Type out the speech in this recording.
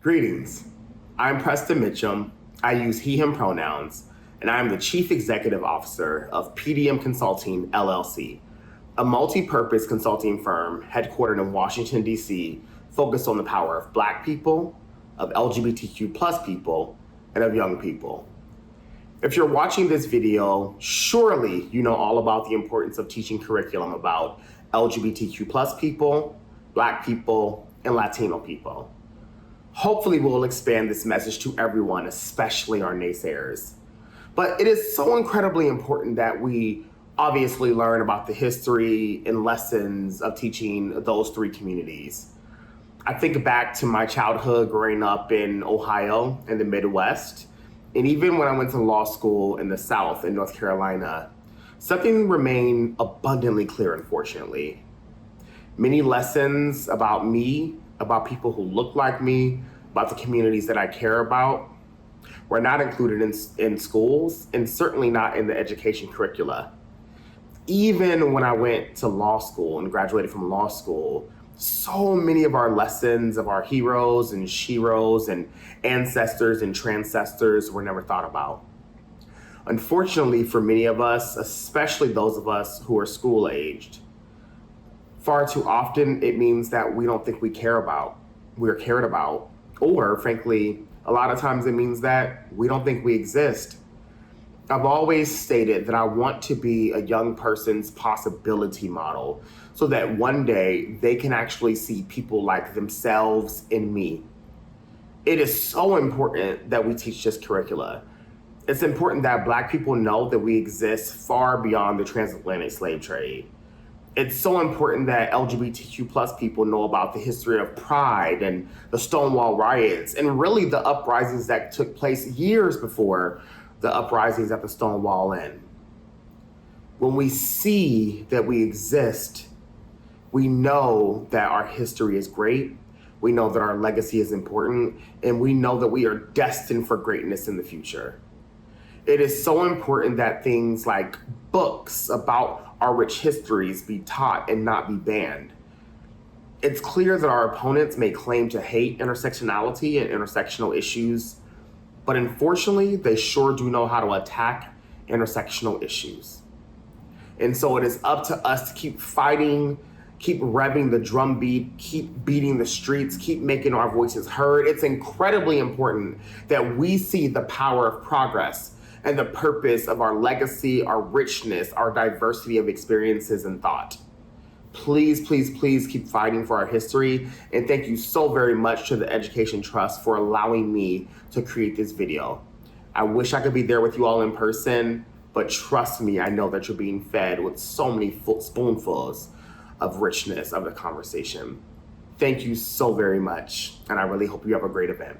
Greetings. I'm Preston Mitchum. I use he, him pronouns, and I am the Chief Executive Officer of PDM Consulting, LLC, a multi-purpose consulting firm headquartered in Washington, D.C., focused on the power of Black people, of LGBTQ plus people, and of young people. If you're watching this video, surely you know all about the importance of teaching curriculum about LGBTQ plus people, Black people, and Latino people. Hopefully we'll expand this message to everyone, especially our naysayers. But it is so incredibly important that we obviously learn about the history and lessons of teaching those three communities. I think back to my childhood growing up in Ohio in the Midwest, and even when I went to law school in the South in North Carolina, something remained abundantly clear, unfortunately. Many lessons about me, about people who look like me, about the communities that I care about, were not included in schools and certainly not in the education curricula. Even when I went to law school and graduated from law school, so many of our lessons of our heroes and sheroes and ancestors and transcestors were never thought about. Unfortunately, for many of us, especially those of us who are school-aged, far too often it means that we don't think we're cared about, or frankly, a lot of times it means that we don't think we exist. I've always stated that I want to be a young person's possibility model so that one day they can actually see people like themselves in me. It is so important that we teach this curricula. It's important that Black people know that we exist far beyond the transatlantic slave trade. It's so important that LGBTQ plus people know about the history of Pride and the Stonewall riots and really the uprisings that took place years before the uprisings at the Stonewall Inn. When we see that we exist, we know that our history is great, we know that our legacy is important, and we know that we are destined for greatness in the future. It is so important that things like books about our rich histories be taught and not be banned. It's clear that our opponents may claim to hate intersectionality and intersectional issues, but unfortunately, they sure do know how to attack intersectional issues. And so it is up to us to keep fighting, keep revving the drumbeat, keep beating the streets, keep making our voices heard. It's incredibly important that we see the power of progress and the purpose of our legacy, our richness, our diversity of experiences and thought. Please, please, please keep fighting for our history. And thank you so very much to the Education Trust for allowing me to create this video. I wish I could be there with you all in person, but trust me, I know that you're being fed with so many spoonfuls of richness of the conversation. Thank you so very much. And I really hope you have a great event.